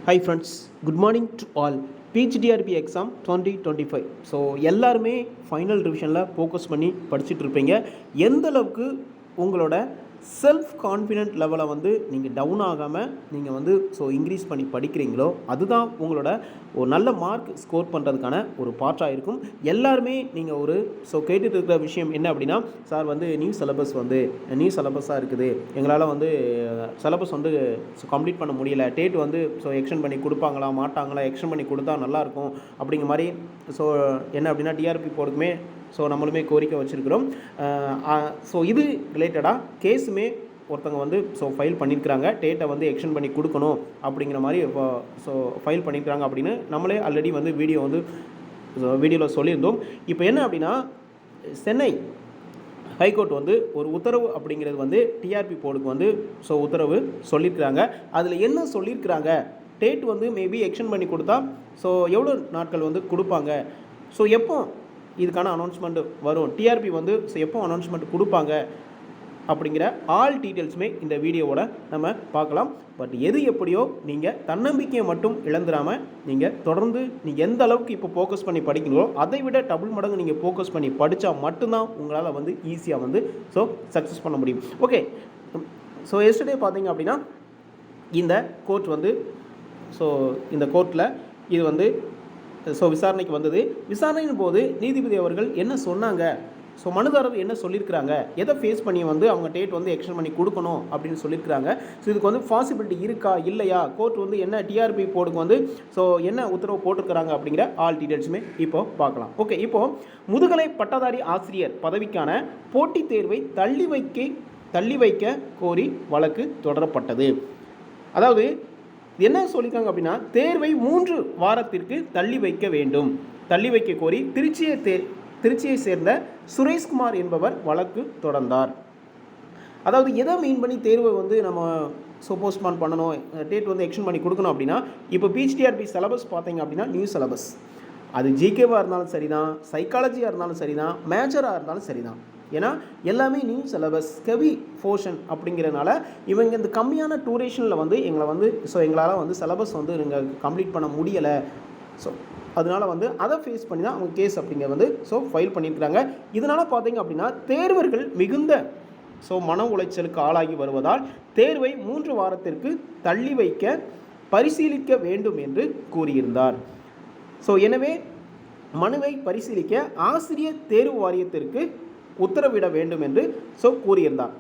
High friends, good morning to all. PGTRB exam 2025. So எல்லாருமே final ரிவிஷனில் focus பண்ணி படிச்சுட்டு இருப்பீங்க. எந்த அளவுக்கு உங்களோட செல்ஃப் கான்ஃபிடென்ட் லெவலை நீங்கள் டவுன் ஆகாமல் நீங்கள் இன்க்ரீஸ் பண்ணி படிக்கிறீங்களோ அதுதான் உங்களோட ஒரு நல்ல மார்க் ஸ்கோர் பண்ணுறதுக்கான ஒரு பார்ட்டாக இருக்கும். எல்லாருமே நீங்கள் கேட்டுட்டு இருக்கிற விஷயம் என்ன அப்படின்னா, சார் நியூ சிலபஸாக இருக்குது, எங்களால் சிலபஸ் கம்ப்ளீட் பண்ண முடியலை, டேட் எக்ஸ்டெண்ட் பண்ணி கொடுப்பாங்களா மாட்டாங்களா, எக்ஸ்டெண்ட் பண்ணி கொடுத்தா நல்லாயிருக்கும் அப்படிங்கிற மாதிரி. என்ன அப்படின்னா டிஆர்பி போர்டுக்குமே நம்மளுமே கோரிக்கை வச்சுருக்கிறோம். இது ரிலேட்டடாக கேஸுமே ஒருத்தவங்க ஃபைல் பண்ணியிருக்கிறாங்க, டேட்டை எக்ஸ்டெண்ட் பண்ணி கொடுக்கணும் அப்படிங்கிற மாதிரி ஃபைல் பண்ணியிருக்கிறாங்க அப்படின்னு நம்மளே ஆல்ரெடி வீடியோவில் சொல்லியிருந்தோம். இப்போ என்ன அப்படின்னா, சென்னை ஹைகோர்ட் ஒரு உத்தரவு அப்படிங்கிறது டிஆர்பி போர்டுக்கு உத்தரவு சொல்லியிருக்கிறாங்க. அதில் என்ன சொல்லியிருக்கிறாங்க, டேட் மேபி எக்ஸ்டெண்ட் பண்ணி கொடுத்தா எவ்வளோ நாட்கள் கொடுப்பாங்க, எப்போ இதுக்கான அனௌன்ஸ்மெண்ட் வரும், டிஆர்பி எப்போ அனௌன்ஸ்மெண்ட் கொடுப்பாங்க அப்படிங்கிற ஆல் டீட்டெயில்ஸுமே இந்த வீடியோவோட நம்ம பார்க்கலாம். பட் எது எப்படியோ நீங்கள் தன்னம்பிக்கையை மட்டும் இழந்துடாமல் நீங்கள் தொடர்ந்து நீங்கள் எந்த அளவுக்கு இப்போ ஃபோக்கஸ் பண்ணி படிக்கணுங்களோ அதை விட டபுள் மடங்கு நீங்கள் ஃபோக்கஸ் பண்ணி படித்தா மட்டும்தான் உங்களால் ஈஸியாக சக்ஸஸ் பண்ண முடியும். ஓகே, எஸ்டர்டே பார்த்தீங்க அப்படின்னா இந்த கோர்ட் இந்த கோர்ட்டில் இது விசாரணைக்கு வந்தது. விசாரணையின் போது நீதிபதி அவர்கள் என்ன சொன்னாங்க, மனுதாரர் என்ன சொல்லியிருக்கிறாங்க, எதை ஃபேஸ் பண்ணி அவங்க டேட் எக்ஸ்டெண்ட் பண்ணி கொடுக்கணும் அப்படின்னு சொல்லியிருக்கிறாங்க. இதுக்கு பாசிபிலிட்டி இருக்கா இல்லையா, கோர்ட் என்ன டிஆர்பி போர்டுக்கு என்ன உத்தரவு போட்டிருக்கிறாங்க அப்படிங்கிற ஆல் டீட்டெயில்ஸுமே இப்போ பார்க்கலாம். ஓகே, இப்போது முதுகலை பட்டதாரி ஆசிரியர் பதவிக்கான போட்டித் தேர்வை தள்ளி வைக்க கோரி வழக்கு தொடரப்பட்டது. அதாவது என்ன சொல்லியிருக்காங்க அப்படின்னா, தேர்வை 3 வாரத்திற்கு தள்ளி வைக்க கோரி திருச்சியை சேர்ந்த சுரேஷ்குமார் என்பவர் வழக்கு தொடர்ந்தார். அதாவது எதை மீன் பண்ணி தேர்வை நம்ம போஸ்ட்பான் பண்ணணும், டேட் எக்ஸ்டெண்ட் பண்ணி கொடுக்கணும் அப்படின்னா, இப்போ பிஜிடிஆர்பி சிலபஸ் பார்த்தீங்க அப்படின்னா நியூ சிலபஸ், அது ஜிகேவாக இருந்தாலும் சரி தான், சைக்காலஜியாக இருந்தாலும் சரி தான், மேஜராக இருந்தாலும் சரி தான். ஏன்னா எல்லாமே நியூ சிலபஸ் ஹெவி போர்ஷன் அப்படிங்கிறனால இவங்க இந்த கம்மியான டூரேஷனில் எங்களால் சிலபஸ் நீங்கள் கம்ப்ளீட் பண்ண முடியலை. அதனால் அதை ஃபேஸ் பண்ணி தான் அவங்க கேஸ் அப்படிங்கிறது ஃபைல் பண்ணியிருக்கிறாங்க. இதனால் பார்த்தீங்க அப்படின்னா தேர்வர்கள் மிகுந்த மன உளைச்சலுக்கு ஆளாகி வருவதால் தேர்வை 3 வாரத்திற்கு தள்ளி வைக்க பரிசீலிக்க வேண்டும் என்று கூறியிருந்தார். எனவே மனுவை பரிசீலிக்க ஆசிரியர் தேர்வு வாரியத்திற்கு உத்தரவிட வேண்டும் என்று கூறியிருந்தார்.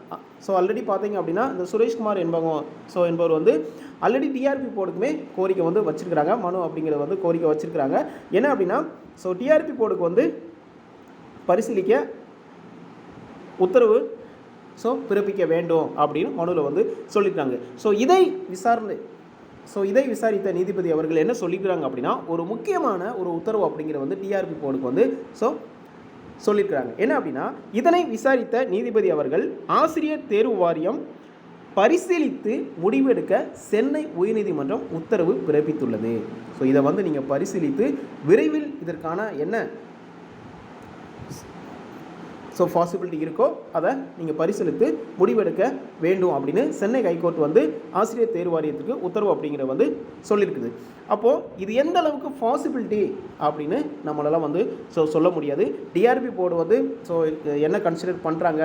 ஆல்ரெடி பார்த்தீங்க அப்படின்னா இந்த சுரேஷ்குமார் என்பவர் ஆல்ரெடி டிஆர்பி போர்டுக்குமே கோரிக்கை வச்சிருக்கிறாங்க, மனு அப்படிங்கிறத கோரிக்கை வச்சிருக்கிறாங்க. என்ன அப்படின்னா, டிஆர்பி போர்டுக்கு பரிசீலிக்க உத்தரவு பிறப்பிக்க வேண்டும் அப்படின்னு மனுவில் சொல்லியிருக்காங்க. இதை விசாரித்த நீதிபதி அவர்கள் என்ன சொல்லியிருக்கிறாங்க அப்படின்னா, ஒரு முக்கியமான ஒரு உத்தரவு அப்படிங்கிற டிஆர்பி போர்டுக்கு சொல்லியிருக்கிறாங்க. என்ன அப்படின்னா, இதனை விசாரித்த நீதிபதி அவர்கள் ஆசிரியர் தேர்வு வாரியம் பரிசீலித்து முடிவெடுக்க சென்னை உயர்நீதிமன்றம் உத்தரவு பிறப்பித்துள்ளது. இதை நீங்கள் பரிசீலித்து விரைவில் இதற்கான என்ன பாசிபிலிட்டி இருக்கோ அதை நீங்கள் பரிசீலித்து முடிவெடுக்க வேண்டும் அப்படின்னு சென்னை ஹைகோர்ட் ஆசிரியர் தேர்வு வாரியத்துக்கு உத்தரவு அப்படிங்கிற சொல்லியிருக்குது. அப்போது இது எந்த அளவுக்கு பாசிபிலிட்டி அப்படின்னு நம்மளால் சொல்ல முடியாது. டிஆர்பி போர்டு என்ன கன்சிடர் பண்ணுறாங்க,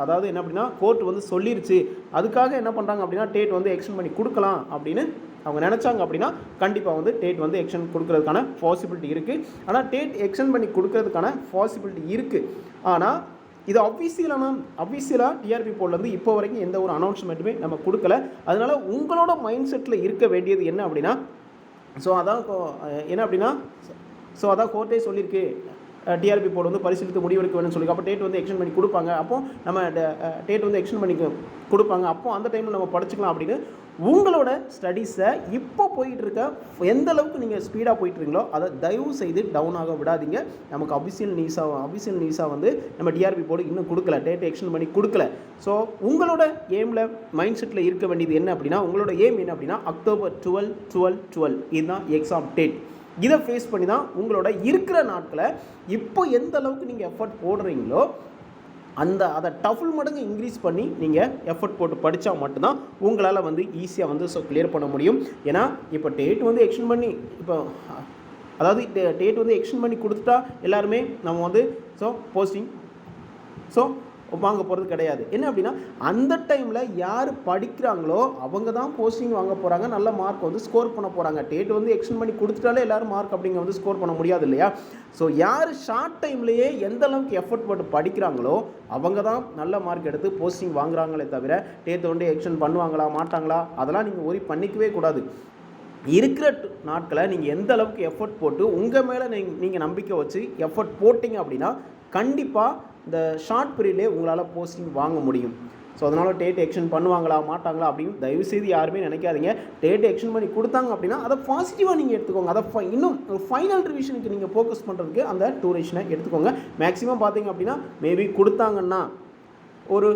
அதாவது என்ன அப்படின்னா, கோர்ட் சொல்லிருச்சு, அதுக்காக என்ன பண்ணுறாங்க அப்படின்னா டேட் எக்ஸ்டெண்ட் பண்ணி கொடுக்கலாம் அப்படின்னு அவங்க நினச்சாங்க அப்படின்னா கண்டிப்பாக டேட் எக்ஸ்டெண்ட் கொடுக்கறதுக்கான பாசிபிலிட்டி இருக்குது. ஆனால் டேட் எக்ஸ்டெண்ட் பண்ணி கொடுக்கறதுக்கான பாசிபிலிட்டி இருக்குது. ஆனால் இது அஃபிஷியலாக டிஆர்பி போர்டில் இப்போ வரைக்கும் எந்த ஒரு அனௌன்ஸ்மெண்ட்டுமே நம்ம கொடுக்கல. அதனால் உங்களோட மைண்ட் செட்டில் இருக்க வேண்டியது என்ன அப்படின்னா, அதான் கோர்ட்டே சொல்லியிருக்கு, டிஆர்பி போர்டு பரிசீலித்து முடிவெடுக்க வேணும்னு சொல்லி, அப்போ டேட் எக்ஸ்டெண்ட் பண்ணி கொடுப்பாங்க, அப்போது நம்ம டேட் எக்ஸ்டெண்ட் பண்ணி கொடுப்பாங்க, அப்போது அந்த டைமில் நம்ம படிச்சுக்கலாம் அப்படின்னு உங்களோட ஸ்டடீஸை இப்போ போயிட்டுருக்க எந்த அளவுக்கு நீங்கள் ஸ்பீடாக போயிட்டுருக்கீங்களோ அதை தயவு செய்து டவுன் ஆக விடாதீங்க. நமக்கு அஃபிஷியல் நியூஸாக நம்ம டிஆர்பி போர்டு இன்னும் கொடுக்கல, டேட் எக்ஸ்டெண்ட் பண்ணி கொடுக்கல. உங்களோட எய்மில் மைண்ட் செட்டில் இருக்க வேண்டியது என்ன அப்படின்னா, உங்களோட எய்ம் என்ன அப்படின்னா October 12 இதுதான் எக்ஸாம் டேட். இதை ஃபேஸ் பண்ணி தான் உங்களோட இருக்கிற நாட்களை இப்போ எந்த அளவுக்கு நீங்கள் எஃபர்ட் போடுறீங்களோ அதை டஃபுல் மடங்கு இன்க்ரீஸ் பண்ணி நீங்கள் எஃபர்ட் போட்டு படித்தா மட்டும்தான் உங்களால் வந்து ஈஸியாக வந்து கிளியர் பண்ண முடியும். ஏன்னா இப்போ டேட் வந்து எக்ஸ்டெண்ட் பண்ணி அதாவது டேட் வந்து எக்ஸ்டெண்ட் பண்ணி கொடுத்துட்டா எல்லாருமே நம்ம வந்து போஸ்டிங் வாங்க போகிறது கிடையாது. என்ன அப்படின்னா அந்த டைமில் யார் படிக்கிறாங்களோ அவங்க தான் போஸ்டிங் வாங்க போகிறாங்க, நல்ல மார்க் வந்து ஸ்கோர் பண்ண போகிறாங்க. டேட் வந்து எக்ஸ்டெண்ட் பண்ணி கொடுத்துட்டாலே எல்லோரும் மார்க் அப்படிங்க வந்து ஸ்கோர் பண்ண முடியாது இல்லையா? ஸோ யார் ஷார்ட் டைம்லேயே எந்த அளவுக்கு எஃபர்ட் போட்டு படிக்கிறாங்களோ அவங்க தான் நல்ல மார்க் எடுத்து போஸ்டிங் வாங்குறாங்களே தவிர டேட் வந்து எக்ஸ்டெண்ட் பண்ணுவாங்களா மாட்டாங்களா அதெல்லாம் நீங்கள் ஒரி பண்ணிக்கவே கூடாது. இருக்கிற நாட்களை நீங்கள் எந்த அளவுக்கு எஃபர்ட் போட்டு உங்கள் மேலே நீங்கள் நம்பிக்கை வச்சு எஃபர்ட் போட்டிங்க அப்படின்னா கண்டிப்பாக இந்த ஷார்ட் பீரியட்லேயே உங்களால் போஸ்டிங் வாங்க முடியும். ஸோ அதனால் டேட் எக்ஸ்டெண்ட் பண்ணுவாங்களா மாட்டாங்களா அப்படின்னு தயவுசெய்து யாருமே நினைக்காதீங்க. டேட் எக்ஸ்டெண்ட் பண்ணி கொடுத்தாங்க அப்படின்னா அதை பாசிட்டிவாக நீங்கள் எடுத்துக்கோங்க. அதை இன்னும் ஒரு ஃபைனல் ரிவிஷனுக்கு நீங்கள் ஃபோக்கஸ் பண்ணுறதுக்கு அந்த டூரேஷனை எடுத்துக்கோங்க. மேக்ஸிமம் பார்த்தீங்க அப்படின்னா மேபி கொடுத்தாங்கன்னா ஒரு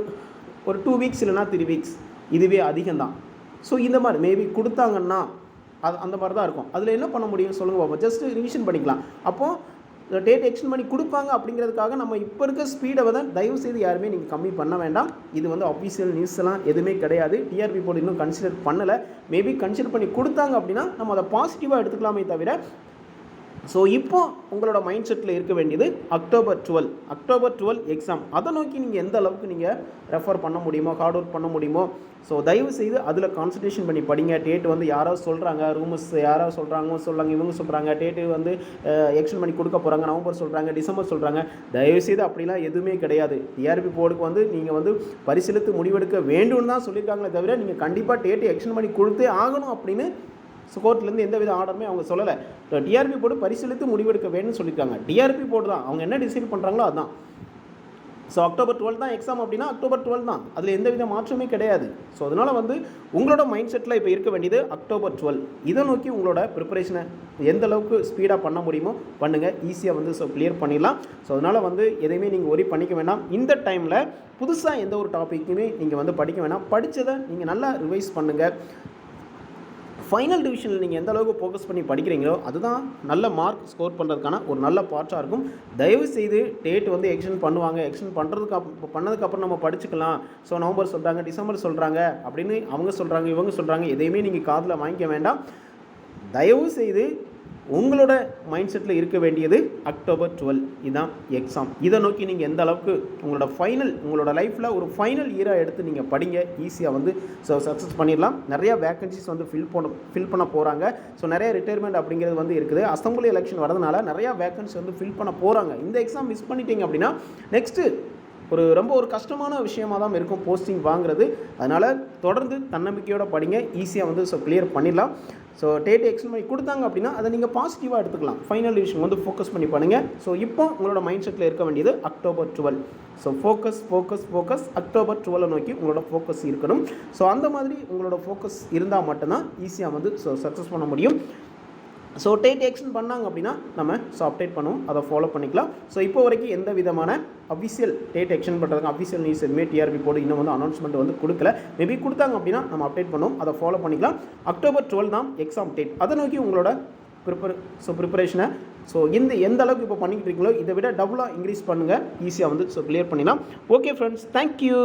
2 வீக்ஸ் இல்லைனா 3 வீக்ஸ், இதுவே அதிகம்தான். ஸோ இந்த மாதிரி மேபி கொடுத்தாங்கன்னா அந்த மாதிரி தான் இருக்கும். அதில் என்ன பண்ண முடியும் சொல்லுங்கள் பாப்போம். ஜஸ்ட் ரிவிஷன் பண்ணிக்கலாம். அப்போது டேட் எக்ஸ்டெண்ட் பண்ணி கொடுப்பாங்க அப்படிங்கிறதுக்காக நம்ம இப்போ இருக்க ஸ்பீடை வந்து தயவு செய்து யாருமே நீங்கள் கம்மி பண்ண வேண்டாம். இது வந்து அஃபிஷியல் நியூஸ் எல்லாம் எதுவுமே கிடையாது. டிஆர்பி போர்டு இன்னும் கன்சிடர் பண்ணலை. மேபி கன்சிடர் பண்ணி கொடுத்தாங்க அப்படின்னா நம்ம அதை பாசிட்டிவாக எடுத்துக்கலாமே தவிர. ஸோ இப்போ உங்களோட மைண்ட் செட்டில் இருக்க வேண்டியது அக்டோபர் 12 எக்ஸாம். அதை நோக்கி நீங்கள் எந்த அளவுக்கு நீங்கள் ரெஃபர் பண்ண முடியுமோ, ஹார்ட் ஒர்க் பண்ண முடியுமோ, ஸோ தயவு செய்து அதில் கான்சன்ட்ரேஷன் பண்ணி படிங்க. டேட் வந்து யாராவது சொல்கிறாங்க, ரூமர்ஸ் யாராவது சொல்கிறாங்க இவங்க சொல்கிறாங்க டேட்டு வந்து எக்ஸ்டெண்ட் பண்ணி கொடுக்க போகிறாங்க, நவம்பர் சொல்கிறாங்க, டிசம்பர் சொல்கிறாங்க. தயவுசெய்து அப்படிலாம் எதுவுமே கிடையாது. டிஆர்பி போர்டுக்கு வந்து நீங்கள் வந்து பரிசீலித்து முடிவெடுக்க வேண்டும்னு தான் சொல்லியிருக்காங்களே தவிர நீங்கள் கண்டிப்பாக டேட்டு எக்ஸ்டெண்ட் பண்ணி கொடுத்தே ஆகணும் அப்படின்னு கோர்ட்லேருந்து எந்த வித ஆர்டருமே அவங்க சொல்லலை. டிஆர்பி போர்டு பரிசீலித்து முடிவெடுக்க வேணும்னு சொல்லியிருக்காங்க. டிஆர்பி போர்டு தான் அவங்க என்ன டிசைட் பண்ணுறாங்களோ அதுதான். ஸோ அக்டோபர் 12 தான் எக்ஸாம் அப்படின்னா அக்டோபர் 12 தான், அதில் எந்த வித மாற்றமே கிடையாது. ஸோ அதனால் வந்து உங்களோட மைண்ட் செட்டில் இப்போ இருக்க வேண்டியது அக்டோபர் 12. இதை நோக்கி உங்களோட ப்ரிப்பரேஷனை எந்த அளவுக்கு ஸ்பீடாக பண்ண முடியுமோ பண்ணுங்கள். ஈஸியாக வந்து கிளியர் பண்ணிடலாம். ஸோ அதனால் வந்து எதையுமே நீங்கள் ஒரி பண்ணிக்க வேண்டாம். இந்த டைமில் புதுசாக எந்த ஒரு டாப்பிக்குமே நீங்கள் வந்து படிக்க வேண்டாம். படித்ததை நீங்கள் நல்லா ரிவைஸ் பண்ணுங்கள். ஃபைனல் டிவிஷனில் நீங்கள் எந்த அளவுக்கு ஃபோக்கஸ் பண்ணி படிக்கிறீங்களோ அதுதான் நல்ல மார்க் ஸ்கோர் பண்ணுறதுக்கான ஒரு நல்ல பார்ட்டாக இருக்கும். தயவு செய்து டேட் வந்து எக்ஸ்டெண்ட் பண்ணுவாங்க, எக்ஸ்டெண்ட் பண்ணதுக்கப்புறம் நம்ம படிச்சுக்கலாம், ஸோ நவம்பர் சொல்கிறாங்க, டிசம்பர் சொல்கிறாங்க அப்படின்னு அவங்க சொல்கிறாங்க இவங்க சொல்கிறாங்க, எதையுமே நீங்கள் காதில் வாங்கிக்க வேண்டாம். தயவு செய்து உங்களோட மைண்ட் செட்டில் இருக்க வேண்டியது அக்டோபர் 12 இதுதான் எக்ஸாம். இதை நோக்கி நீங்கள் எந்த அளவுக்கு உங்களோட லைஃப்பில் ஒரு ஃபைனல் இயராக எடுத்து நீங்கள் படிங்க. ஈஸியாக வந்து சக்ஸஸ் பண்ணிடலாம். நிறையா வேக்கன்சிஸ் வந்து ஃபில் பண்ண போகிறாங்க. ஸோ நிறைய ரிட்டையர்மெண்ட் அப்படிங்கிறது வந்து இருக்குது. அசம்பிளி எலெக்ஷன் வரதுனால நிறையா வேக்கன்சி வந்து ஃபில் பண்ண போகிறாங்க. இந்த எக்ஸாம் மிஸ் பண்ணிட்டீங்க அப்படின்னா நெக்ஸ்ட்டு ரொம்ப கஷ்டமான விஷயமாக தான் இருக்கும் போஸ்டிங் வாங்குறது. அதனால் தொடர்ந்து தன்னம்பிக்கையோடு படிங்க. ஈஸியாக வந்து கிளியர் பண்ணிடலாம். ஸோ டேட் எக்ஸ்டெண்ட் பண்ணி கொடுத்தாங்க அப்படின்னா அதை நீங்கள் பாசிட்டிவாக எடுத்துக்கலாம். ஃபைனல் விஷயம் வந்து ஃபோக்கஸ் பண்ணி பண்ணுங்கள். ஸோ இப்போ உங்களோட மைண்ட் செட்டில் இருக்க வேண்டியது அக்டோபர் 12. ஸோ ஃபோக்கஸ் அக்டோபர் 12 நோக்கி உங்களோட ஃபோக்கஸ் இருக்கணும். ஸோ அந்த மாதிரி உங்களோட ஃபோக்கஸ் இருந்தால் மட்டும்தான் ஈஸியாக வந்து சக்ஸஸ் பண்ண முடியும். ஸோ டேட் எக்ஸ்டெண்ட் பண்ணாங்க அப்படின்னா நம்ம அப்டேட் பண்ணுவோம், அதை ஃபாலோ பண்ணிக்கலாம். ஸோ இப்போ வரைக்கும் எந்த விதமான அஃபிஷியல் டேட் எக்ஸ்டெண்ட் பண்ணுறதுக்கு அஃபிஷியல் நியூஸ் எதுவுமே டிஆர்பி போர்டு இன்னும் வந்து அனௌன்ஸ்மெண்ட் வந்து கொடுக்கல. மேபி கொடுத்தாங்க அப்படின்னா நம்ம அப்டேட் பண்ணுவோம், அதை ஃபாலோ பண்ணிக்கலாம். அக்டோபர் 12 தான் எக்ஸாம் டேட். அதை நோக்கி உங்களோட ப்ரிப்பரேஷனை எந்த அளவுக்கு இப்போ பண்ணிக்கிட்டு இருக்கீங்களோ இதை விட டபுளாக இன்க்ரீஸ் பண்ணுங்கள். ஈஸியாக வந்து கிளியர் பண்ணிடலாம். Okay friends, thank you.